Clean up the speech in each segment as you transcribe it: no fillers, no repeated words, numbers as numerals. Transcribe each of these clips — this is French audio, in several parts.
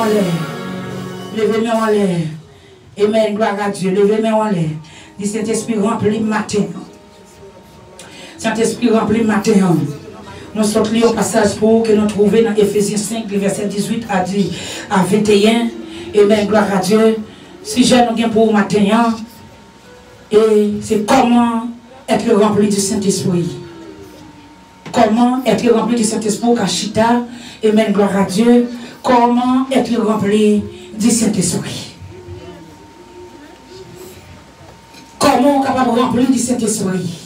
en l'air. Levez-moi en l'air. Amen, gloire à Dieu. Levez-moi en l'air. Dis Saint-Esprit rempli matin. Saint-Esprit rempli matin. Nous sommes liés au passage pour que nous trouvions dans Ephésiens 5, verset 18 à 21. Amen, gloire à Dieu. Si j'ai nous pour matin, et c'est comment être rempli du Saint-Esprit. Comment être rempli du Saint-Esprit, Kachita. Amen, gloire à Dieu. Comment être rempli du Saint-Esprit. Comment on est capable de remplir du Saint-Esprit.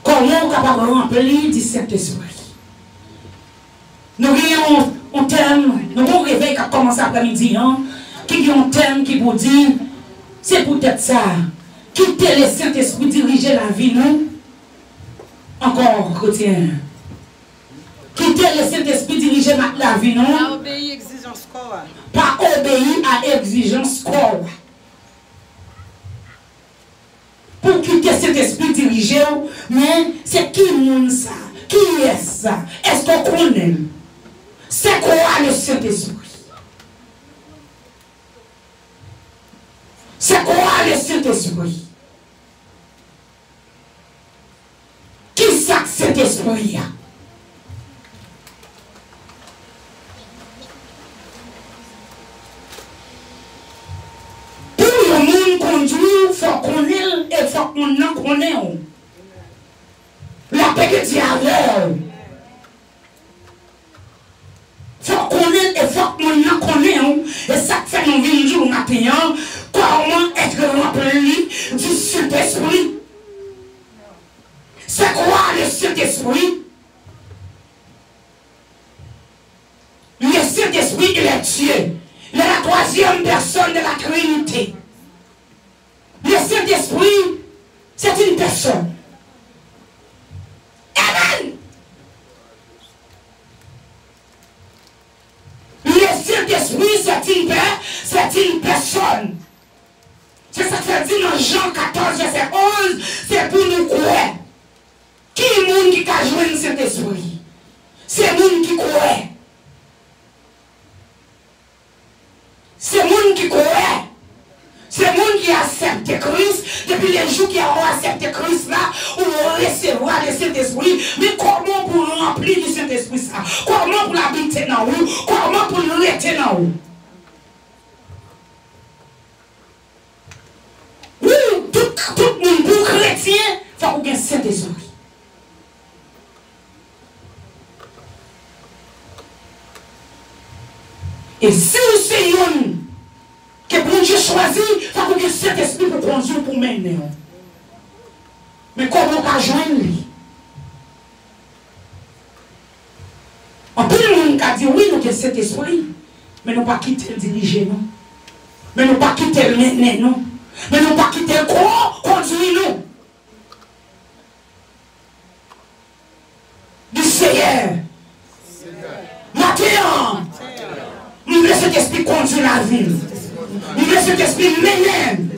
Comment on est capable de remplir du Saint-Esprit. Nous avons un thème, nous avons un réveil qui a commencé après-midi, qui a un thème qui vous dit, c'est peut-être ça, quitter le Saint-Esprit, diriger la vie, nous, encore, chrétien. Quitter le Saint-Esprit, diriger la vie, non? Pas obéir à exigence quoi? Pas obéir à exigence quoi? Pour quitter cet esprit dirigé, mais c'est qui monde ça? Qui est ça? Est-ce qu'on connaît? C'est quoi le Saint-Esprit? C'est quoi le Saint-Esprit? Qui ça cet esprit? Pour le monde conduire, il faut qu'on ait et il faut qu'on en connaisse. La paix que Dieu a. Il faut qu'on ait et il faut qu'on en connaisse. Et ça fait nous venir matin. Comment être rempli du Saint-Esprit? C'est quoi le Saint-Esprit? Le Saint-Esprit, il est Dieu. Il est la troisième personne de la Trinité. Le Saint-Esprit, c'est une personne. Amen. Le Saint-Esprit, c'est une personne. C'est ça que ça dit dans Jean 14, verset 11, c'est pour nous croire. Qui est le monde qui a joué le Saint-Esprit? C'est le monde qui croit. C'est le monde qui croit. C'est le monde qui accepte Christ. Depuis les jours qui ont accepté Christ là, on recevra le Saint-Esprit. Mais comment pour remplir le Saint-Esprit ça? Comment pour l'habiter dans vous? Comment pour le rester dans vous? Oui, tout le monde pour chrétien, il faut qu'il y ait un Saint-Esprit. Et si c'est une que bon Dieu choisit, il faut que cet esprit pour conduire, pour mener. Mais comment on va joindre lui? En plus, le monde a dit oui, nous avons cet esprit, mais nous ne pas quitter le diriger, non. Mais nous ne pas quitter le mener, non. Mais nous ne pas quitter le corps, conduire, non. Du Seigneur. Matin. Nous laissons cet esprit conduire la ville. Nous laissons cet esprit mener.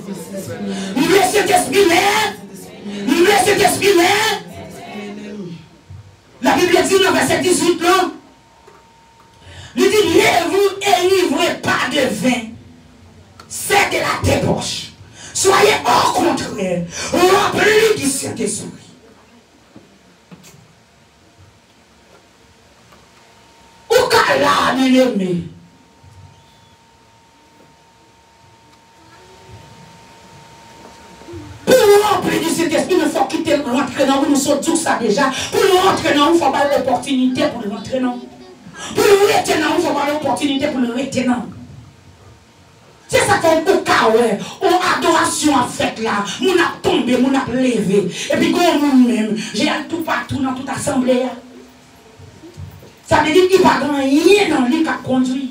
Nous laissons cet esprit mener. Nous laissons cet esprit mener. La Bible dit dans le verset 18, là, il dit, ne vous enivrez pas de vin, c'est de la débauche. Soyez au contraire remplis du Saint-Esprit. Où qu'à là, bien-aimé? Pour nous remplir du Saint-Esprit, il faut quitter, rentrer dans nous, nous sommes tous ça déjà. Pour nous rentrer dans nous, il faut avoir l'opportunité pour nous rentrer dans nous. Pour nous rester dans nous, il faut avoir l'opportunité pour nous rester dans nous. C'est ça qu'on peut carrer, on adoration en fait là, on a tombé, on a levé. Et puis comme nous-mêmes, j'ai tout partout dans toute assemblée. Ça veut dire qu'il n'y a pas rien dans lui qui a conduit.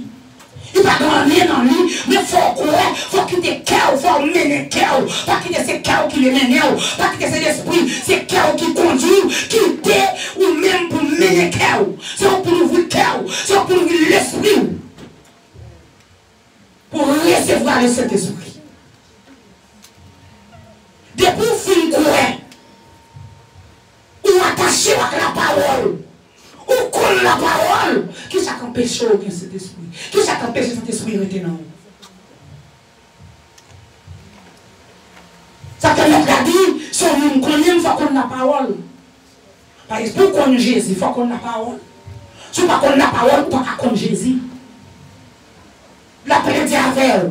Il n'y a pas rien dans lui, mais il faut croire, il faut quitter le cœur, il faut mener le cœur. Pas quitter ce cœur qui le mène, pas quitter cet esprit, c'est cœur qui conduit, quitter ou même pour mener le cœur. C'est pour ouvrir le cœur, c'est pour ouvrir l'esprit. Pour recevoir le Saint-Esprit. Depuis vous courir, ou attacher avec la parole, ou connaître la parole, qui ça qu'on empêche au bien cet esprit? Qui ça t'empêche cet esprit de retenir? Ça te met la dit, si on connaît, il faut qu'on a la parole. Par exemple, pour qu'on Jésus, il faut qu'on a la parole. Si on n'a pas la parole, on ne peut pas connaître Jésus. La paix de avec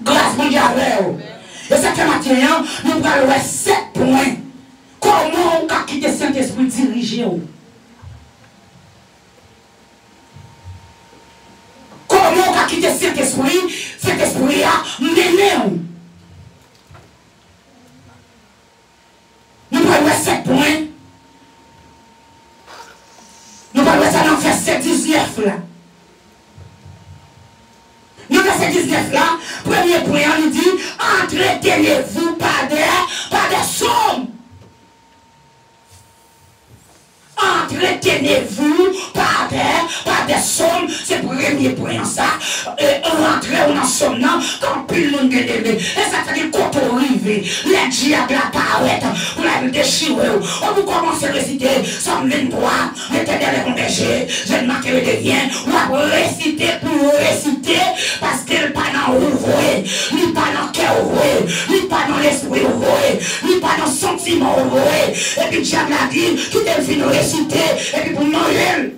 grâce mon Dieu avec et cette matin, nous allons 7 points. Comment on peut quitter Saint-Esprit dirigé? Comment on peut quitter Saint-Esprit a mené? Nous allons 7 points. Nous allons ça dans verset 19 là. Nous verset 19 là, premier point, on dit, entretenez-vous par des sommes. Entretenez-vous par des sommes. C'est le premier point ça. Rentrer dans somme quand pile monde délevé. Et ça fait que quand on arrive, les diables apparaissent pour la déchirer. On vous commence à réciter Somme 23, l'éternel est mon berger, je ne manquerai de rien. On va réciter pour réciter parce qu'il n'est pas dans l'ouvrier, il n'est pas dans le cœur ouvrier, il n'est pas dans l'esprit ouvrier, il n'est pas dans le sentiment ouvrier. Et puis diable a dit qu'il est venu réciter et puis pour manger.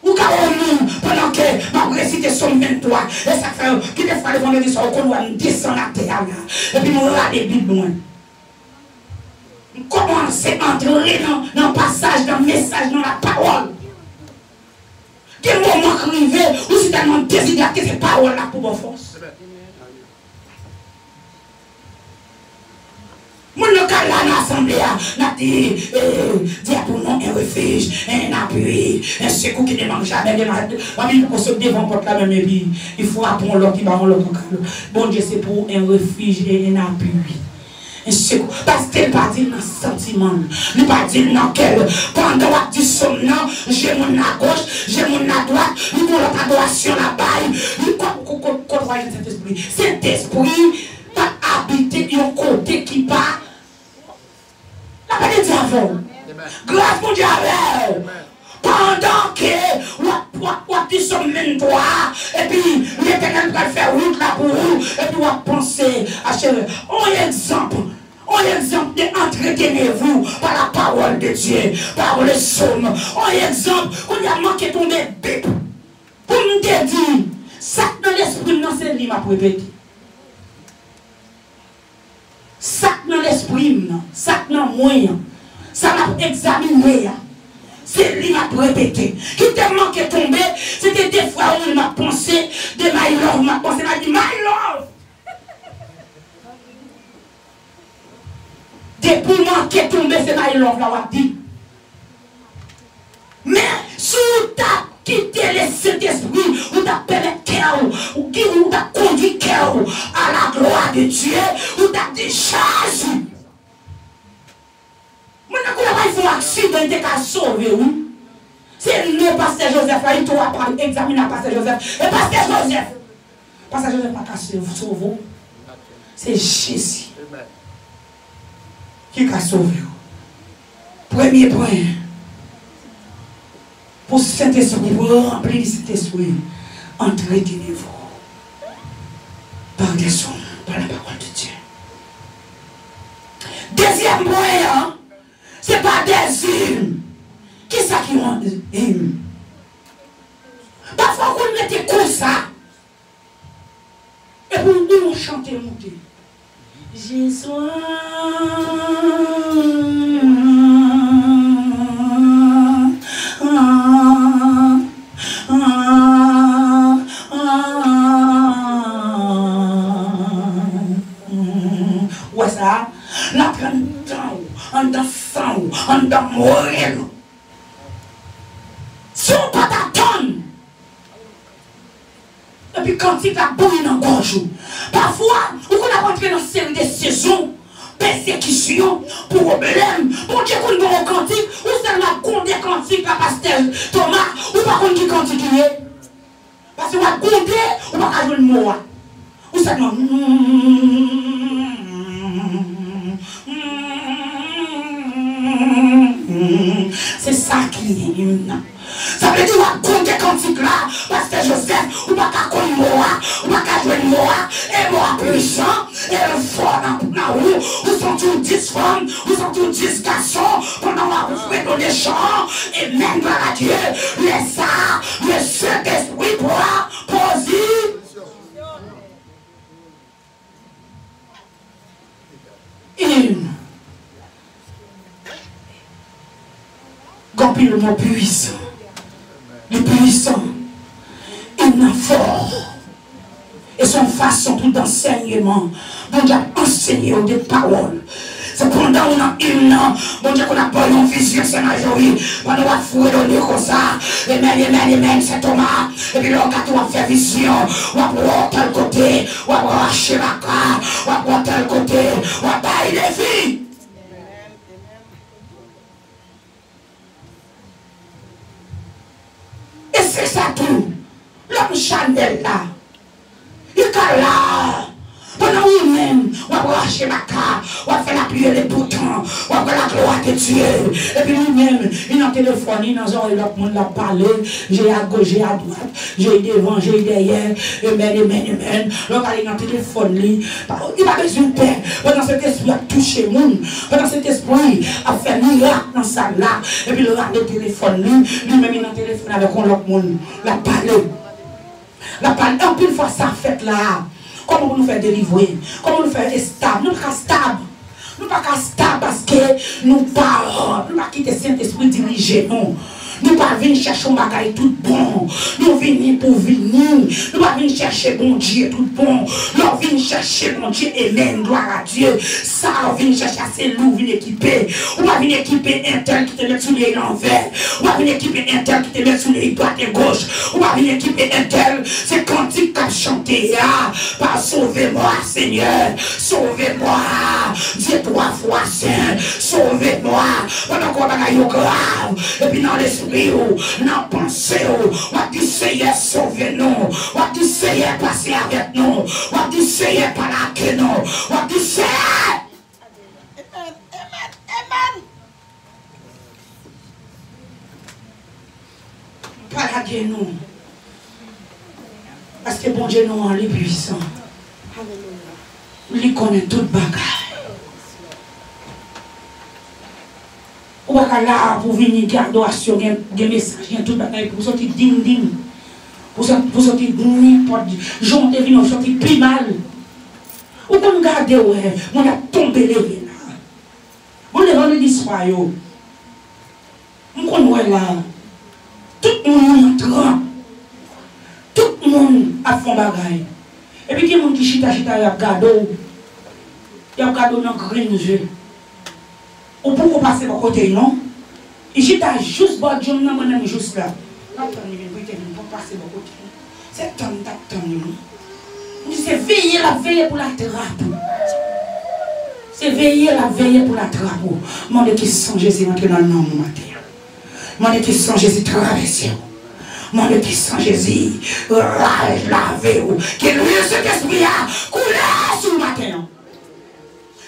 Ou quand on pendant que ma récité Somme 23, et ça fait qu'il est fallu qu'on ait ça, qu'on doit descendre à terre et puis nous regarder les Bibles. Commencer à entrer dans le passage, dans le message, dans la parole. Quel moment arrivé où c'est tellement déshydraté ces paroles-là pour vos forces. Mon local là dans l'assemblée, n'a dit pour nous un refuge, un appui, un secours qui ne manque jamais. Il faut se devant porte la même vie. Il faut apprendre l'autre qui va en l'autre. Bon Dieu, c'est pour un refuge et un appui. Un secours. Parce qu'il n'a pas dit dans le sentiment. Il n'a pas dit dans quel. Pendant la du somnant, j'ai mon à gauche, j'ai mon à droite, il y a l'autre adoration là-bas. Il croit Saint-Esprit. Saint-Esprit pas habiter un côté qui part. La paix de Dieu. Grâce mon Dieu. Pendant que tu sommes 23, et puis l'Éternel va faire route là pour vous, et puis on va penser à ce exemple. Un exemple de entretenez-vous par la parole de Dieu, par le psaume. Un exemple, on a manqué tomber bébé. Pour me dire, ça dans l'esprit, non, c'est lui m'a répété. Ça dans l'esprit, ça dans moyen, ça m'a examiné. C'est lui m'a répété. Qui t'a manqué tomber, c'était des fois où il m'a pensé de my love, m'a pensé, m'a dit my love. Depuis manqué tomber, c'est my love, là, on dit. Mais si tu as quitté le Saint-Esprit, ou tu as permis cœur, ou tu as conduit cœur à la gloire de Dieu, ou tu as dit Jésus. Maintenant, quand il faut un accident, il t'a sauvé, oui. C'est le pasteur Joseph, là, il t'a examiné le pasteur Joseph. Et pasteur Joseph n'a pas sauvé. C'est Jésus qui a sauvé. Premier point. Pour Saint-Esprit, pour remplir le Saint-Esprit, entretenez-vous par des sommes, par la parole de Dieu. Deuxième point, c'est pas des hymnes. Qui est-ce qui rend des hymnes? Parfois, on mette comme ça. Et pour nous chanter, monter. J'ai soin. Ouais, ça. La prenne en dansant, en d'amour. Si on pas t'attendre, et puis quand il va bouillir dans le gorge, parfois, on a rentré dans une série de saisons, persécution, problème, pour Dieu qu'on va au cantique, ou seulement qu'on des cantiques, la pasteur Thomas, ou pas qu'on dit cantique il est. Parce qu'on va compter, ou pas qu'on jouer le mot. Ou seulement. C'est ça qui est hymne. Ça veut dire qu'on compte des cantiques là, parce que Joseph, ou pas qu'à connaître Moa, ou pas qu'à jouer Moa, et Moa puissant, et le fort dans où sont tous 10 femmes, où sont tous 10 garçons, pendant la fête dans les champs, et même par Dieu, les arts, le Saint-Esprit pourra poser. Hymne. Gompil le mot puissant. Le puissant. Hymne fort. Et son façon tout d'enseignement. Bon Dieu a enseigné des paroles. C'est pendant qu'on a hymne, bon Dieu qu'on a pas une vision, c'est ma joie. Pendant qu'on a foué donner comme ça. Amen, c'est Thomas. Et puis là, quand on a fait vision, on va voir tel côté, on va voir Shemaka, on va voir tel côté, on va tailler les filles. Et c'est ça tout. L'homme Chanel là. Il est là. Pendant nous-mêmes, on va racher ma carte, on va faire la prière des boutons, on va faire la gloire de Dieu. Et puis nous-mêmes, il y a un téléphone, il y a l'autre monde l'a parlé, j'ai à gauche, j'ai à droite, j'ai devant, j'ai derrière, amen. Donc il y a un téléphone, il n'a pas besoin de paix. Pendant cet esprit a touché le monde, pendant cet esprit a fait miracle dans sa là, et puis le téléphone, lui-même il a un téléphone avec l'autre monde, l'a parlé. En plus, une fois ça fait là. Comment nous faire délivrer? Comment nous faire stable? Nous ne sommes pas stable. Nous ne sommes pas stable parce que nous ne pas quitter le Saint-Esprit diriger nous. Nous ne pas venir chercher un bagage tout bon. Nous venons pour venir. Nous ne pas venir chercher bon Dieu tout bon. Nous venons chercher bon Dieu et même gloire à Dieu. Ça, nous venons chercher assez lourd, venir équiper. On va venir équiper un tel qui te met sous les l'envers. On va venir équiper un tel qui te met sous les droite et gauche. On va venir équiper un tel. C'est cantique qu'a chanté. Par sauvez-moi, Seigneur. Sauvez-moi. Dieu 3 fois saint. Sauvez-moi. Pendant qu'on va gagner grave. Et puis dans l'esprit. Non, pensez, on va dire Seigneur, sauvez-nous, on va dire Seigneur, passez avec nous, on va dire Seigneur, parlez nous, on va dire Seigneur. Amen. Parlez nous. Parce que bon Dieu, nous, il est puissant. Il connaît toute bagaille. Ou pas là pour venir garder adoration, des messages, tout bagaille pour sortir ding. Pour sortir n'importe j'en devine on sortir plus mal. Ou pour nous garder ouais, on a tombé les là. On est dans l'histoire yo. On connaît là. Tout le monde entrant. Tout le monde a fait bagaille. Et puis il y a des gens qui chita y a gado. Y a gado dans green jeu. Ou pour passer par côté, non? Ici, tu as juste bon Dieu, non, moi, juste là. Pour passer par côté. C'est tant c'est veiller la veille pour la trappe. C'est veiller la veille pour la trappe. Mon Dieu qui sent Jésus entrer dans le nom de matin. Mon Dieu qui sent Jésus traverser. Mon Dieu qui sent Jésus rage laver. Que lui, cet esprit a coulé sur le matin.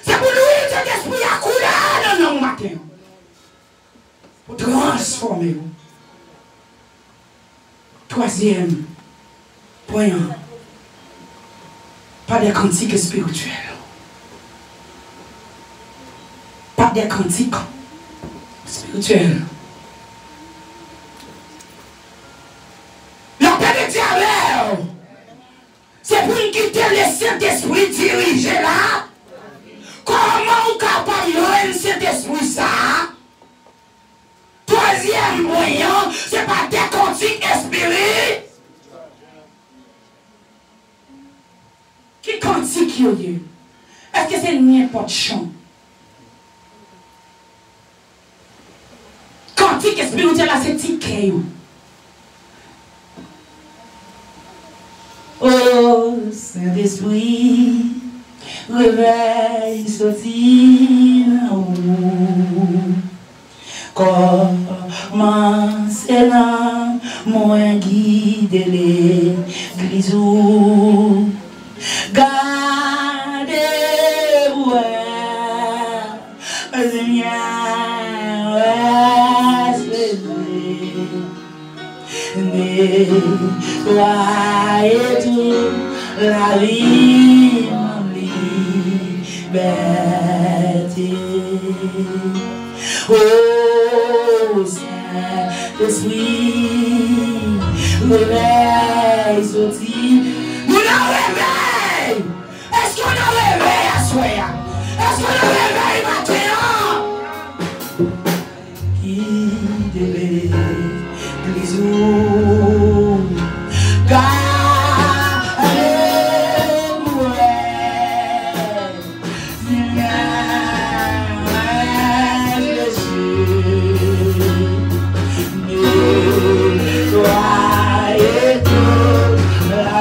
C'est pour lui cet esprit a coulé dans le matin. Pour transformer. Troisième point. Pas des cantiques spirituels. Pas des cantiques spirituels. L'ordre de diable, c'est pour quitter le Saint-Esprit dirigé là. Comment on capable de cet esprit ça? Troisième moyen, c'est pas des cantiques spirituels. Qui cantique yo? Est-ce que c'est n'importe chant? Cantique spirituel là, c'est ticket. Oh Saint-Esprit, réveille sorti comment c'est là, moi guide l'église. Gardez ouais, nettoyer tout la vie en liberté. Oh, Saint-Esprit, réveille, sorti. Nous la réveille. Est-ce qu'on a réveillé à soi? Est-ce qu'on a réveillé maintenant? Qui devait les eaux gardez-moi, nettoyez toute la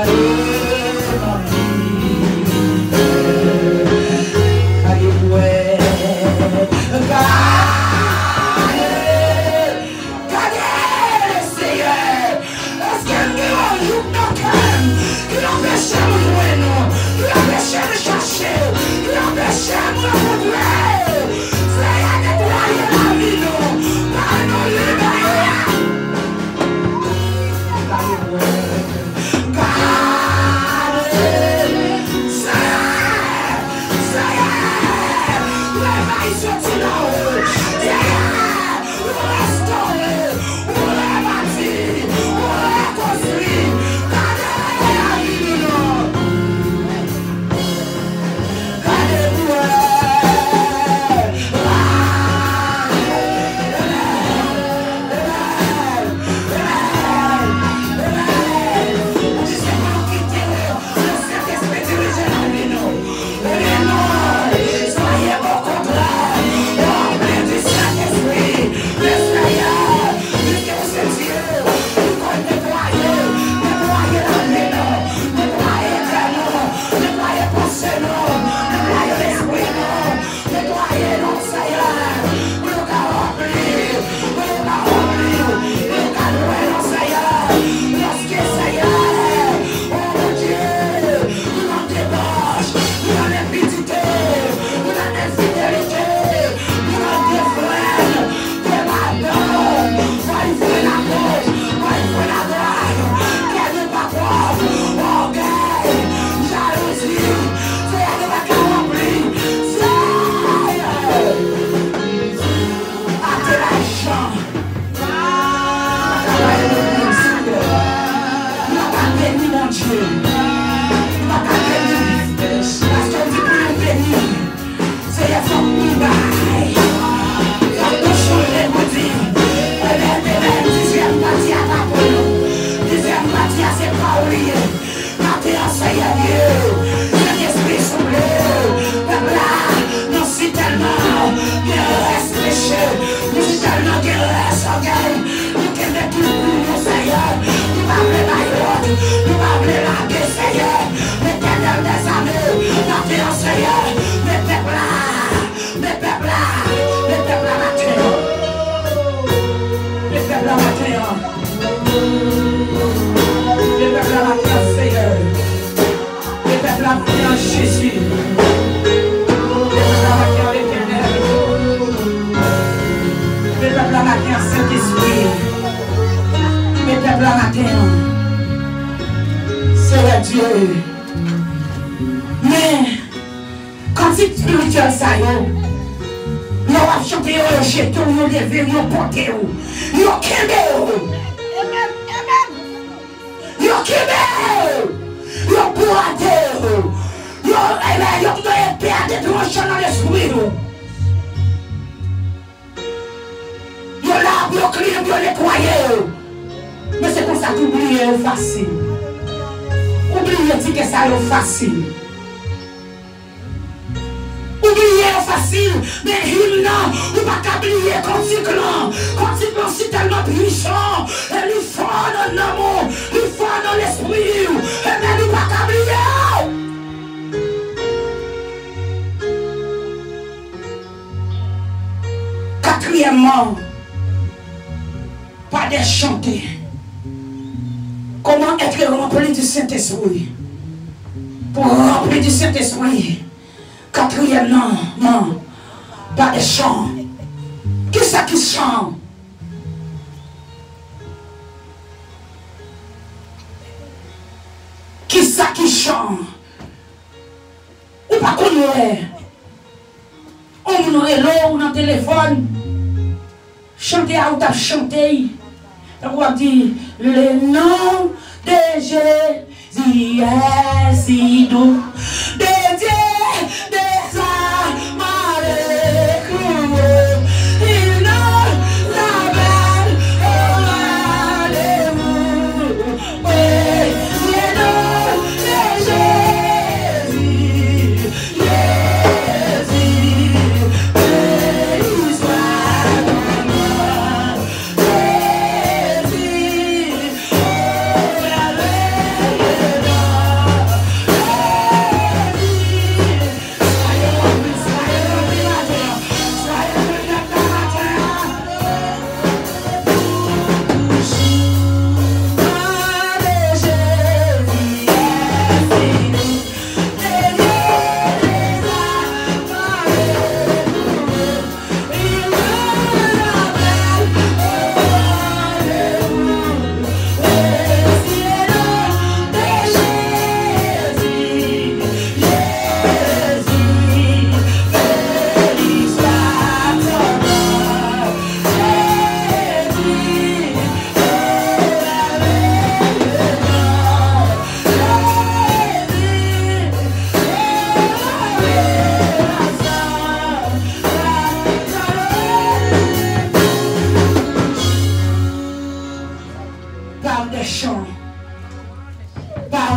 Seigneur Dieu. Mais, quand c'est spirituel, ça y est, nous avons chanté, nous jeté, nous levé, nous porté, nous kébé, nous kébé, nous boité, nous épée à détruire dans l'esprit. Nous l'avons, nous crions, nous nettoyons. Mais c'est comme ça qu'oublier est facile. Oublier dit que ça est facile. Oublier est facile. Mais il n'a pas oublier quand il c'est tellement puissant. Et il faut dans l'amour, il faut dans l'esprit. Et mais il pas oublier. Quatrièmement, pas de chanter. Comment être rempli du Saint-Esprit? Pour remplir du Saint-Esprit. Quatrièmement, non, pas de chant. Qui c'est qui chante? chant. Ou pas qu'on aurait. On aurait l'eau ou dans le téléphone. Chanter à ou t'as chanté. On va dire le nom de Jésus est si doux. De Dieu, des âmes avec nous. Il nous ramène au rendez-vous. Oui, le nom de Jésus. Jésus, béni soit ton nom. Jésus, oh la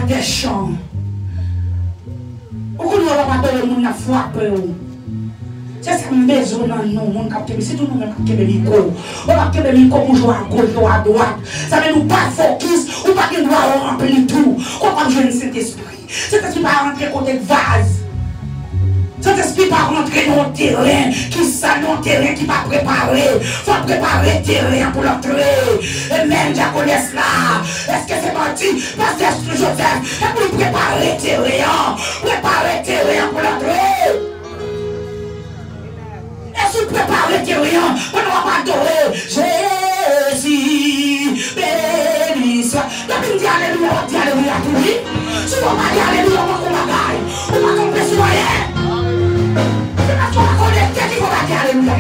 des chants. Pourquoi nous n'avons pas donné le monde à frapper? C'est ça que besoin dans nous, c'est tout nous qui avons le micro. On va faire le micro pour jouer à gauche, jouer à droite. Ça veut nous pas focus, ou pas qu'il doit remplir tout. On va jouer cet esprit. Cet esprit va rentrer côté de vase. Cet esprit va rentrer dans le terrain, qui ça dans le terrain qui va préparer. Il faut préparer le terrain pour l'entrer. Et même, je connais cela. Est-ce que c'est parti? Pasteur Joseph, et pour préparer le terrain. Préparer le terrain pour l'entrer. Et si vous préparez le terrain, on ne va pas adorer. Jésus, béni soit. La Bible dit alléluia, on dit alléluia pour lui. Si on ne va pas dire alléluia, on va qu'on bagaille. On va qu'on peut soigner. C'est parce qu'on va connecter qu'il faut pas dire alléluia.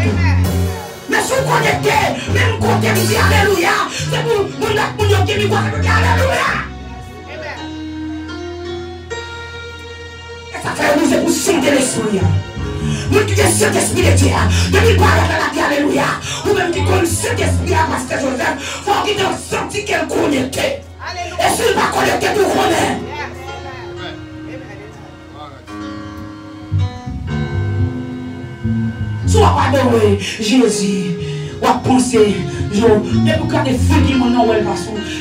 Mais si on connecte, même quand on dit alléluia, c'est pour nous qui nous voient dire alléluia. Et ça fait nous, c'est pour chanter l'esprit. Nous qui sommes Saint-Esprit de Dieu, depuis le parler de la vie, alléluia. Ou même qui connaissent Saint-Esprit à Pasteur Joseph, il faut qu'il ait senti qu'elle connectait. Et s'il va connecter, tout connaît. Si on va pas adorer Jésus, on va penser, mais pour quand les filles qui m'ont dit,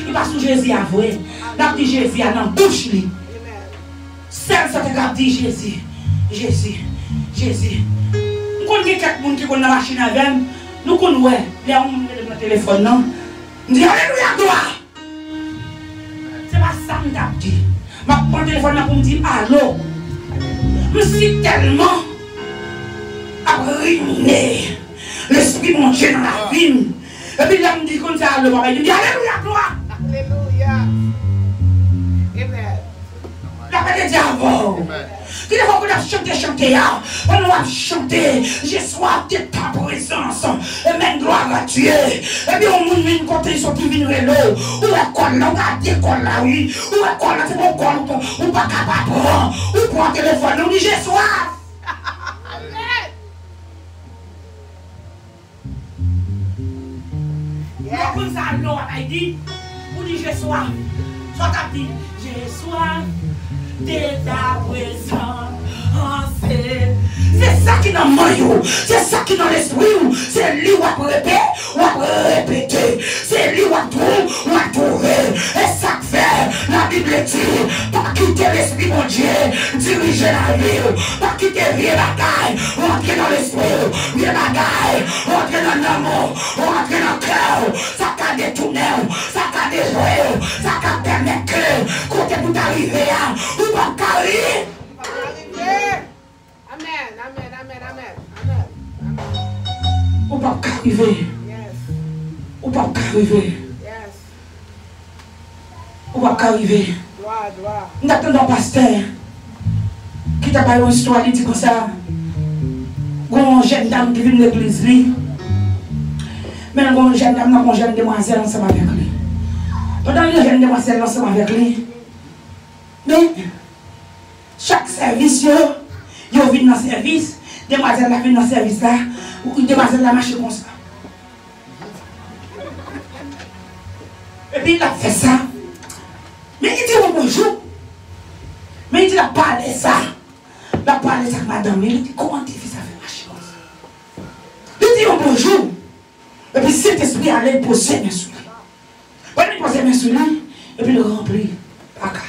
il va sous Jésus à vrai. Là, dit Jésus à la bouche. Celle ça te dit Jésus. Jésus. Jésus. Nous connaissons quelques personnes qui ont la machine avec nous. Nous connaissons, les gens qui ont le téléphone. Nous disons, alléluia, gloire. C'est pas ça que je dis. Je prends le téléphone pour me dire, allô. Je suis tellement ruiné. L'esprit mon Dieu dans la vie. Et puis là, je me dis comme ça, le papa, il dit, alléluia, gloire. Alléluia. Amen. La paix de Dieu avant. Il faut qu'on a chanté, on va chanter, j'ai soif de ta présence, et même gloire à Dieu. Et bien, on m'a côté, ils sont venus l'eau, ou école là, ou à l'école là, oui, ou école là, c'est mon col, ou pas capable, ou pour un téléphone, on dit j'ai soif. Comme ça, l'eau, elle dit, on dit j'ai soif. Soit tu dis, j'ai soif de ta présence. C'est ça qui est dans le maillot, c'est ça qui est dans l'esprit, c'est lui qui va répéter, c'est lui qui va trouver, et ça fait, la Bible dit, pas quitter l'esprit mon Dieu, diriger la vie, pas quitter rien bagaille, rentrer dans l'esprit, rien bagaille, rentrer dans l'amour, rentrer dans le cœur, ça va détourner, ça va déjouer, ça va permettre que, côté pour t'arriver, ou pas carrer. Ou pas arriver. Ou pas arriver. Ou pas arriver. Nous attendons un pasteur qui t'a parlé une histoire, il dit comme ça. Une jeune dame qui vient de l'église, mais une jeune dame, une jeune demoiselle ensemble avec lui. Pendant que les jeunes demoiselles ensemble avec lui, mais chaque service, ils viennent dans le service, demoiselle viennent dans le service là, ou demoiselle la marche comme ça. Et puis il a fait ça. Mais il dit bonjour. Mais il dit, il a parlé ça. Il a parlé ça avec madame. Il dit, comment tu fais ça fait marcher comme ça? Il dit bonjour. Et puis cet esprit allait poser mes sous lui. Quand il posait mes sous lui, et puis il remplit. Baka.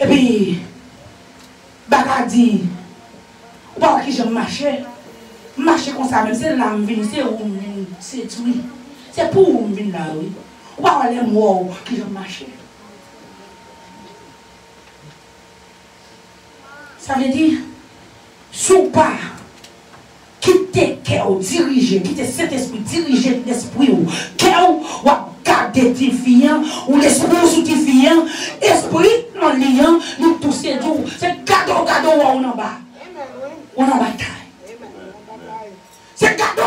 Et puis, Baka dit, ou pas qui j'aime marcher. Marcher comme ça, même c'est là, c'est où c'est tout. C'est pour où je là, oui. Ou pas aller moi qui j'aime marcher. Ça veut dire, sous pas, quitter cœur diriger, quitter cet esprit diriger l'esprit ou cœur ou garder tes filles ou l'esprit sous tes filles, esprit non liant, nous tous ces jours, c'est cadeau on en bas. On en bataille. C'est cadeau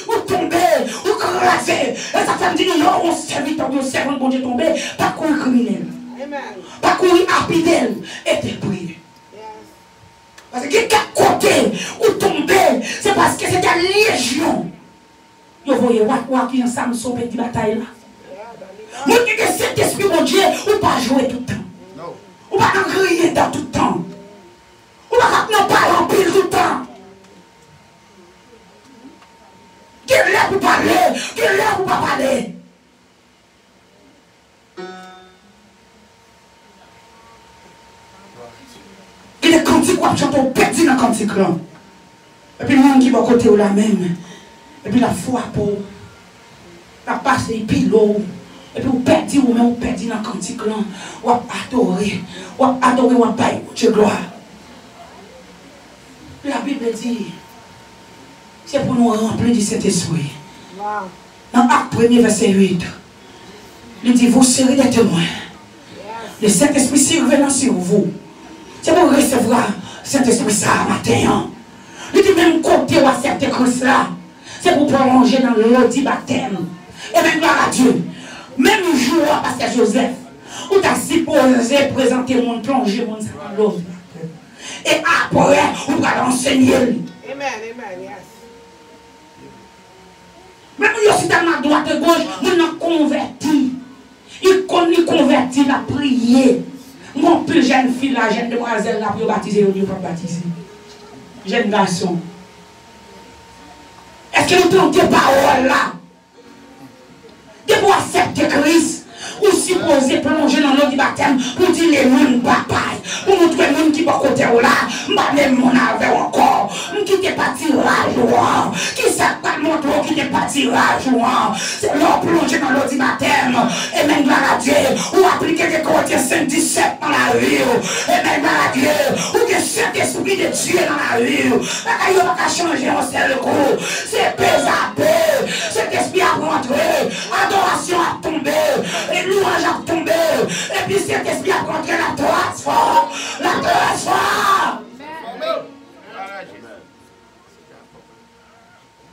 ou tomber, ou crasser. Et ça fait me dire non, on serviteur, on servant bon Dieu tomber, pas courir criminel. Pas courir rapidel et te prier. Parce que quelqu'un côté ou tomber, c'est parce que c'est la légion. Vous voyez, qui ensemble sont petit bataille là. Moi qui ai cet esprit mon Dieu, ou pas jouer tout le temps. Ou pas crier dans tout le temps. Ou pas parler en pile tout le temps. Qui est là pour parler, qui est là pour pas parler. Il est cantique, on chante, on perd dans le cantique là. Et puis le monde qui va côté là même. Et puis la foi pour la passe et puis l'eau. Et puis on perd ou même on perd dans le cantique là. On adorer, on bailler Dieu gloire. La Bible dit, c'est pour nous remplir de cet esprit. Dans Acte 1er verset 8, il dit, vous serez des témoins. Le Saint-Esprit survenant sur vous. C'est pour recevoir Saint-Esprit ça matin. Il dit même côté ou accepter Christ là. C'est pour prolonger dans l'eau du baptême. Et même gloire à Dieu. Même jour, pasteur Joseph, où tu as supposé présenter mon plonger, mon dans l'eau du baptême. Et après, on va l'enseigner. Amen, yes. Même si tu as ma droite et gauche, on a converti. Il convertit la prière. Mon plus jeune fille, la jeune demoiselle, là, pour baptiser, ou pas baptiser. Jeune garçon. Est-ce que vous entendez paroles là? De vous accepter Christ, ou supposer plonger dans l'eau du baptême pour dire les gens bataille, pour montrer les gens qui vont côté là, même mon avec encore, qui n'est pas tirage, qui sait pas montrer qui n'est pas tirage, c'est leur plonger dans l'eau du baptême, et même gloire à Dieu, ou appliquer des Corinthiens 5:17 dans la rue, et même gloire à Dieu, ou que cet esprit de Dieu dans la rue, il n'y a pas changer un seul coup, c'est pesable, cet esprit a rentré, adoration a tombé, et louange a tombé, et puis cet esprit a rentré la transforme, la transforme.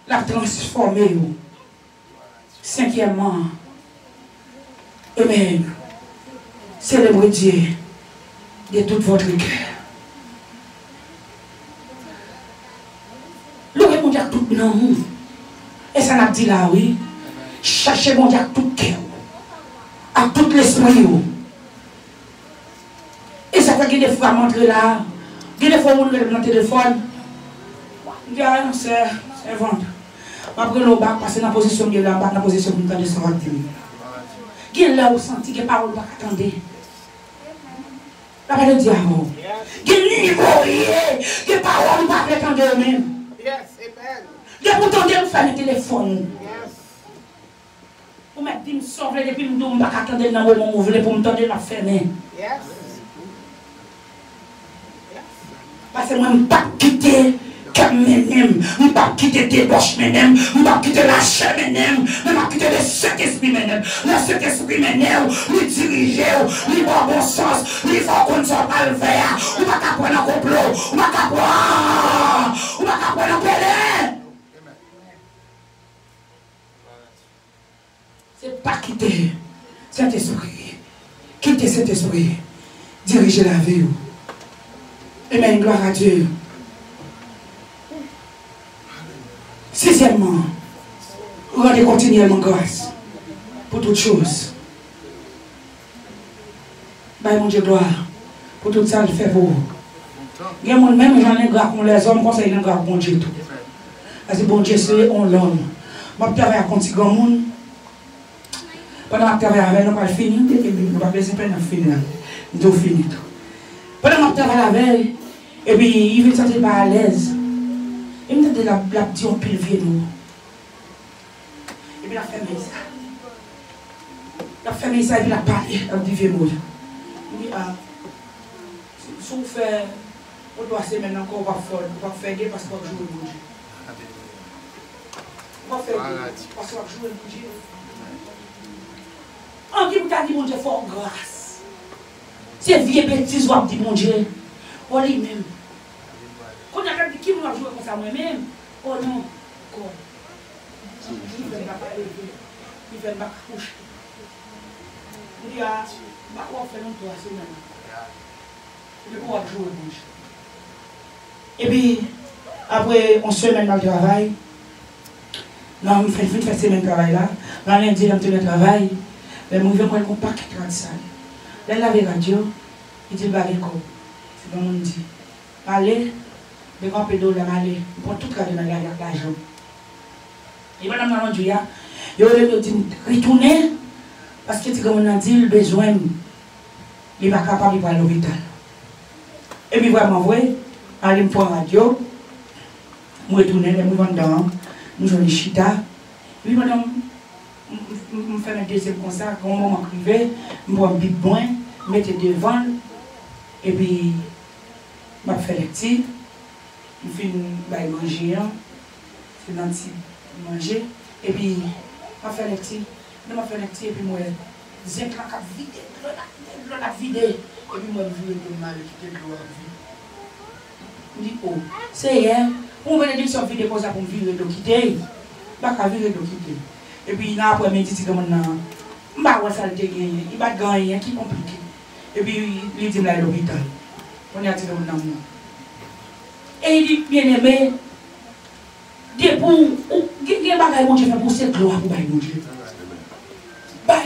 La transformer. Cinquièmement, amen. Célébrez Dieu de tout votre cœur. Louez mon Dieu à tout nom. Et ça n'a dit là, oui. Cherchez mon Dieu à tout cœur. À tout l'esprit. Et ça fait qu'il y a des fois montrer là. Il y a des fois où on est dans le téléphone. Il y a un c'est ventre. Après le bac, passer dans la position de là, dans la position de la sortie. Qui est là où senti que parole va attendre. La parole de Dieu. Qui est niveau, que parole va attendre même. Que vous tendez à faire le téléphone. Vous mettez me sauver depuis me dire que attendre dans le moment où vous voulez pour me tendre la fermer. Parce que moi, je ne peux pas quitter menem, on va quitter tes débauches menem, on va quitter la chair menem, on va quitter le Saint-Esprit menem. Le Saint-Esprit menem, lui diriger, lui voir bon sens, lui faire qu'on soit pas le faire. On va prendre un complot, on va prendre un pélé. C'est pas quitter Saint-Esprit. Quitter Saint-Esprit. Diriger la vie. Amen, gloire à Dieu. Sixièmement, rendez continuellement grâce pour toutes choses. Bye mon Dieu, gloire pour tout ça, je fais pour vous. Il y a même j'en ai grave pour les hommes, conseil n'a grave bon Dieu tout. Parce que bon Dieu, c'est on l'homme. Je travaille avec un petit grand monde. Pendant que je travaille avec, nous pas fini, nous ne pas laisser peine à finir. Nous avons fini tout. Pendant que je travaille avec, et puis il ne se sentait pas à l'aise. Il me dit la dit on pile vieux nous. Et puis il a fermé ça. Il a fermé ça et puis il a parlé. Il a dit vieux mot. Il dit ah, si vous faites, on doit se maintenant qu'on va faire des parce qu'on va jouer le bouger. On va faire des parce qu'on va jouer le bouger. En qui vous a dit mon Dieu fort grâce. C'est vieux bêtises ou dit mon Dieu. On lui-même. Quand on a dit qui m'a joué comme ça moi-même, oh non, quoi. Il ne fait pas lever, il ne fait pas coucher. Il dit, ah, on fait longtemps, c'est maintenant. Il faut jouer le bouche. Et puis, après, on se met dans le travail. Non, on fait une semaine de travail là. Dans lundi, on fait le travail. Mais moi, je vais prendre un paquet de ça. Là, il avait radio, il dit, bah, quoi. C'est comme on dit. Allez. De grand pédo la malé, pour tout cas de l'argent. Et madame Manon Dieu, il a dit retourner parce que comme on a dit, le besoin, il n'est pas capable de aller à l'hôpital. Et puis vraiment, oui, aller me prendre radio, je retourner, je vais dans, nous jouons les chita. Et puis madame, je fais un deuxième concert, quand on m'a privé, je prends un big boin, je mets devant, et puis je fais les petits. Je fais manger, je fais manger, et puis je fais les petits, et puis moi, je vais vider, et puis moi, je vais mal quitter l'eau. Je dis, oh, c'est hier, on va dire sur vidéo comme ça pour me virer l'eau quitter, je ne vais pas virer l'eau quitter. Et puis, après-midi, je comme ça, je ne vais pas ça gagner, il va gagner, qui est compliqué. Et puis, il dit, là, l'hôpital, on y a tiré mon amour. Et il dit, bien aimé, pour mon Dieu fait pour cette gloire pour mon Dieu.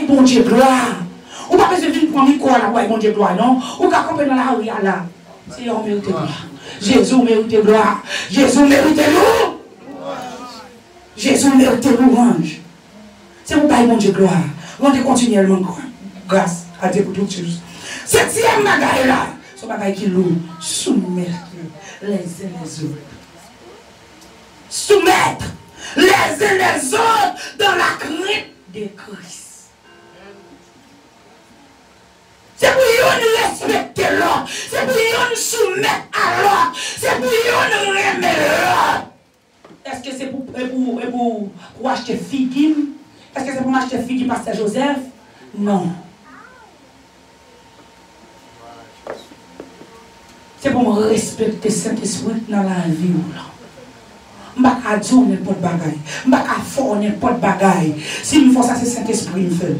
Bon Dieu gloire. Ou pas besoin de venir prendre micro là, bon Dieu gloire, non? Ou qu'à camper dans la rue là. C'est on mérite gloire. Jésus mérite gloire. Jésus mérite louange. Jésus mérite louange. C'est pour mon Dieu gloire. Rendez continuellement grâce à Dieu pour toutes choses. Septième bagaille là, ce bagaille qui loue, soumettre les uns les autres. Soumettre les uns les autres dans la crainte de Christ. C'est pour nous respecter l'autre. C'est pour nous soumettre à l'autre. C'est pour nous aimer l'autre. Est-ce que c'est pour acheter figues? Est-ce que c'est pour m'acheter figues Pasteur Joseph? Non. C'est pour me respecter Saint-Esprit dans la vie. Je ne vais pas dire n'importe quoi. Je ne vais pas faire n'importe quoi. Si je fais ça, c'est Saint-Esprit qui me fait.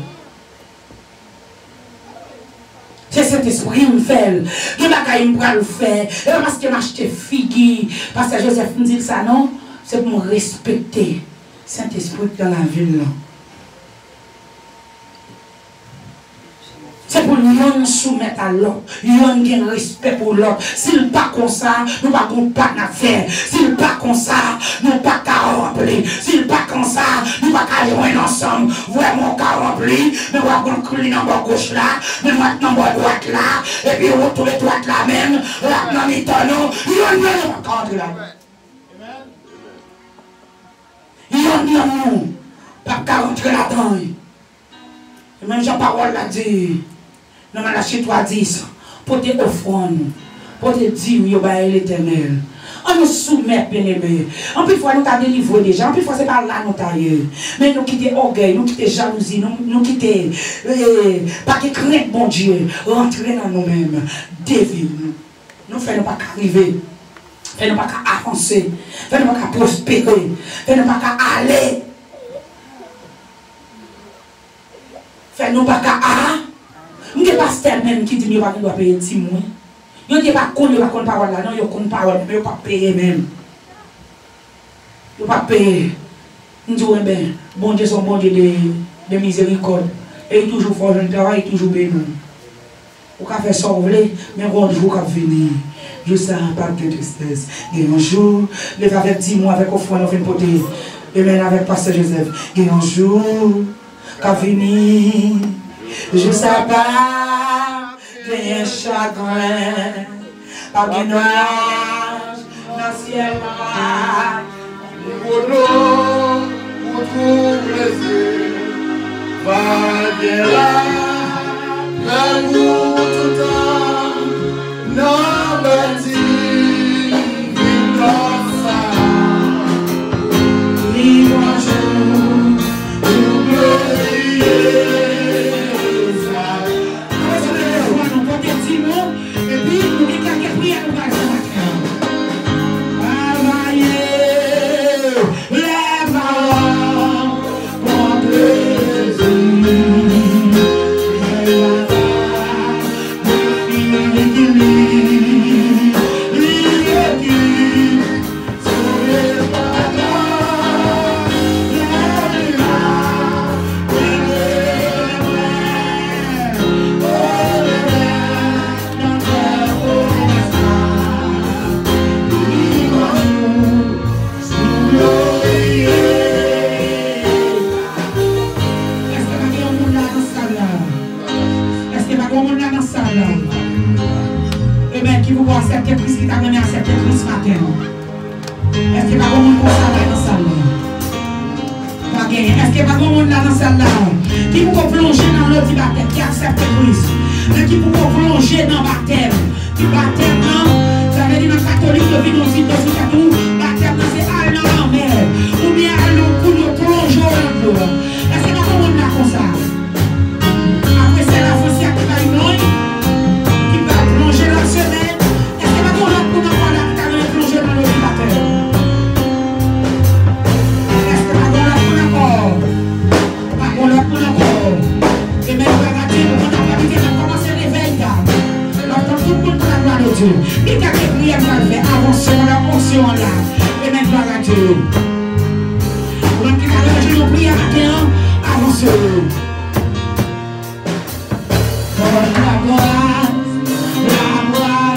C'est Saint-Esprit qui me fait. Je ne vais pas le faire. Parce que je m'achète figues. Parce que Joseph me dit ça, non? C'est pour me respecter Saint-Esprit dans la ville. C'est pour nous soumettre à l'autre. Nous avons un respect pour l'autre. S'il n'est pas comme ça, nous n'avons pas d'affaires. S'il n'est pas comme ça, nous n'avons pas qu'à remplir. S'il n'est pas comme ça, nous n'avons pas qu'à joindre ensemble. Vraiment qu'à remplir. Nous avons couler dans la gauche là, nous avons dans la droite là, et puis on retrouve la droite là même, là dans les tonneaux. Nous avons pas rentrer là. Nous n'avons pas qu'à rentrer là-dedans. Et même Jean-Parole l'a dit. Non, mais la chez toi 10, pour te offrir, pour te dire, oui, bah, l'éternel. On nous soumet, bien aimé. En plus, fois, nous t'avons délivré déjà. En plus, fois, c'est pas là nous taillons. Mais nous quittons orgueil, nous quittons jalousie, nous quittons pas de crainte, mon Dieu. Rentrer dans nous-mêmes. Dévie nous. Nous faisons pas qu'arriver. Faisons pas qu'avancer. Faisons pas qu'à prospérer. Faisons pas qu'à aller. Faisons pas qu'à. Nous ne pasteur même qui dit qu'il doit payer 10 mois. Yo ne pas connaître la parole là, non, yo connaît parole, mais yo pas payer même. Yo pas payer. Nous disons bien, bon Dieu son bon Dieu de miséricorde. Et il toujours fort un travail, toujours béni. Vous pouvez faire ça, vous voulez, mais un jour qui va venir. Je sais pas de tristesse. Il y a un jour, il va avec 10 mois avec offrande, on fait une potée. Et même avec Pasteur Joseph. Il y a un jour qui va venir. Je sais pas. Il y a un chagrin, pas de nuage, dans le ciel noir. Pour nous, pour tout plaisir, va bien là, l'amour tout temps, non bâti, comme ça. Libre un jour, oublier. Et puis, nous déclarons prière nous va ce matin. Travailler, les parents, pour plaisir. Qui vous voit accepter Christ, qui t'a donné à accepter Christ ce matin? Est-ce qu'il y a pas de monde dans la salle? Est-ce qu'il y a pas de monde dans la salle? Qui vous plonger dans l'autre baptême, qui accepte Christ? Mais qui vous plonger dans le baptême? Qui baptême, non? Ça veut dire dans le catholique, le vin aussi, dans le tout. Baptême, c'est aller dans la mer. Ou bien aller pour nous plonger dans l'eau. Est-ce qu'il y a pas de monde là comme ça? Après, c'est la foncière qui va y loin, qui va plonger dans le semaine. Il y a des prières qui faire avancer la fonction là. Et maintenant, gloire à Dieu. On va faire nos prières maintenant, avancer. La gloire, la gloire,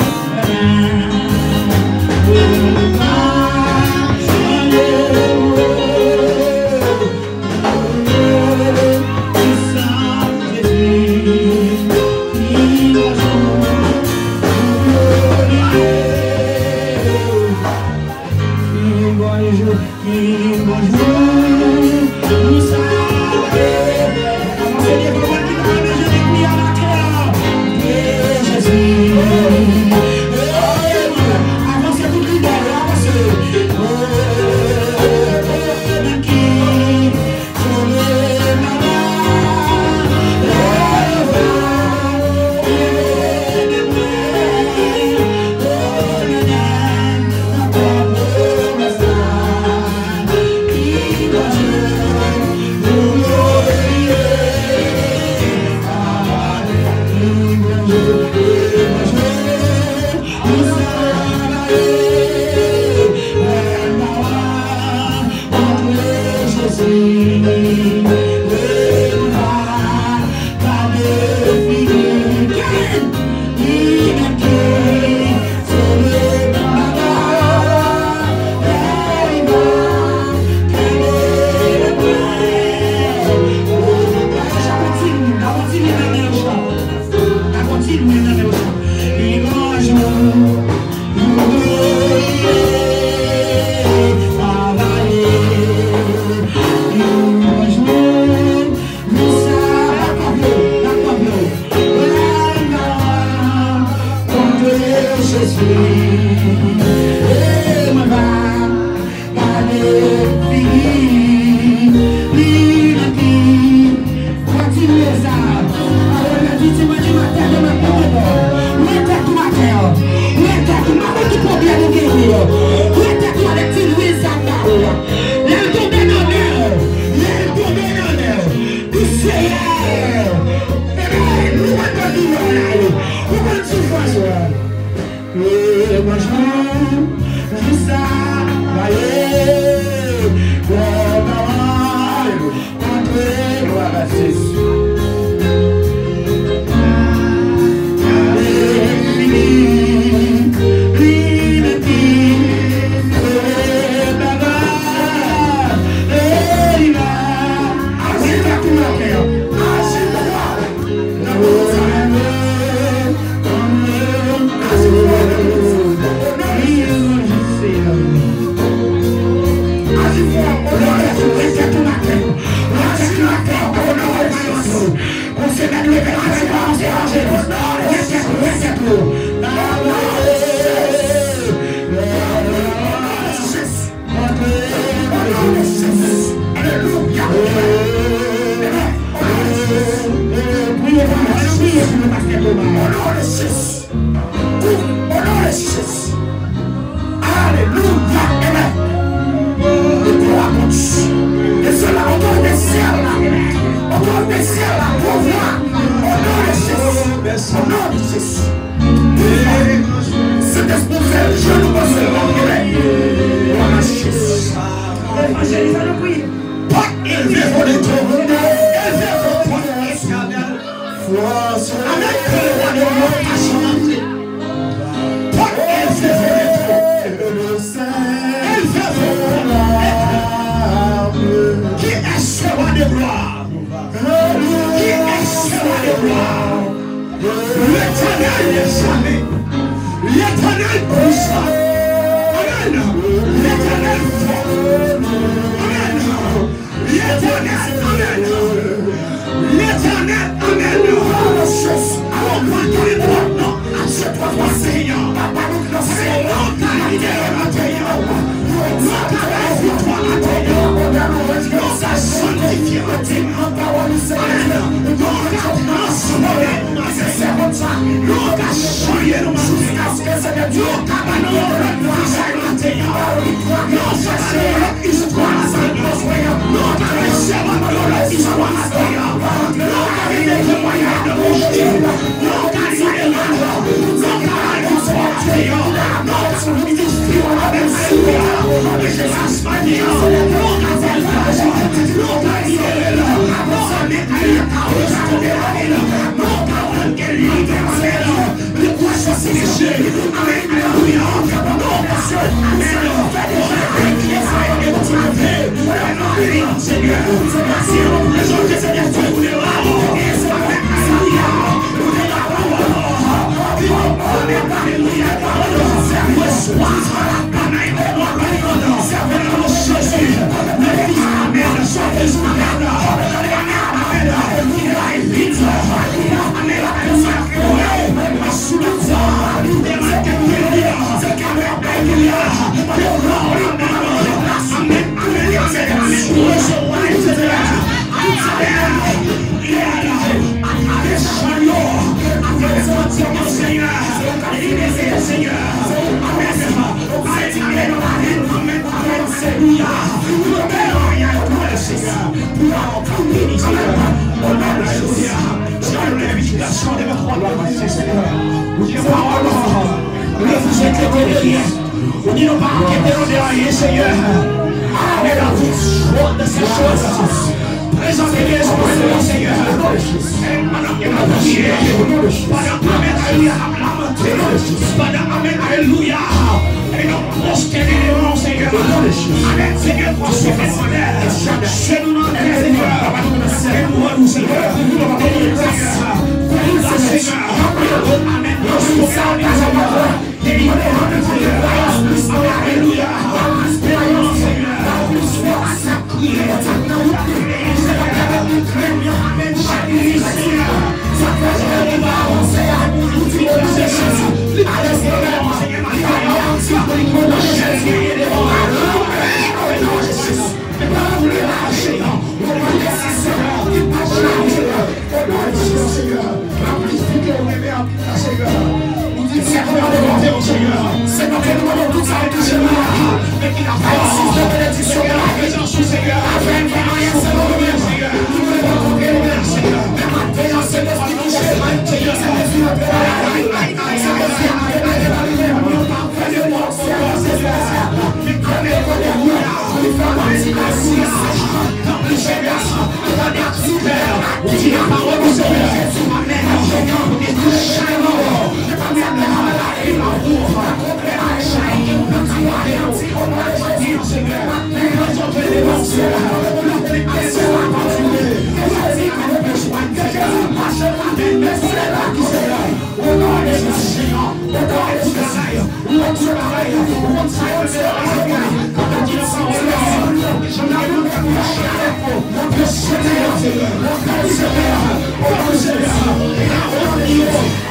Seigneur,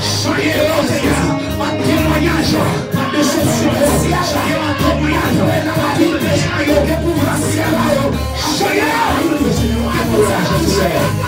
Soyez là, Seigneur, pas de témoignage, pas de déception, soyez un témoignage, pas de désir, que pour la soyez là, Seigneur.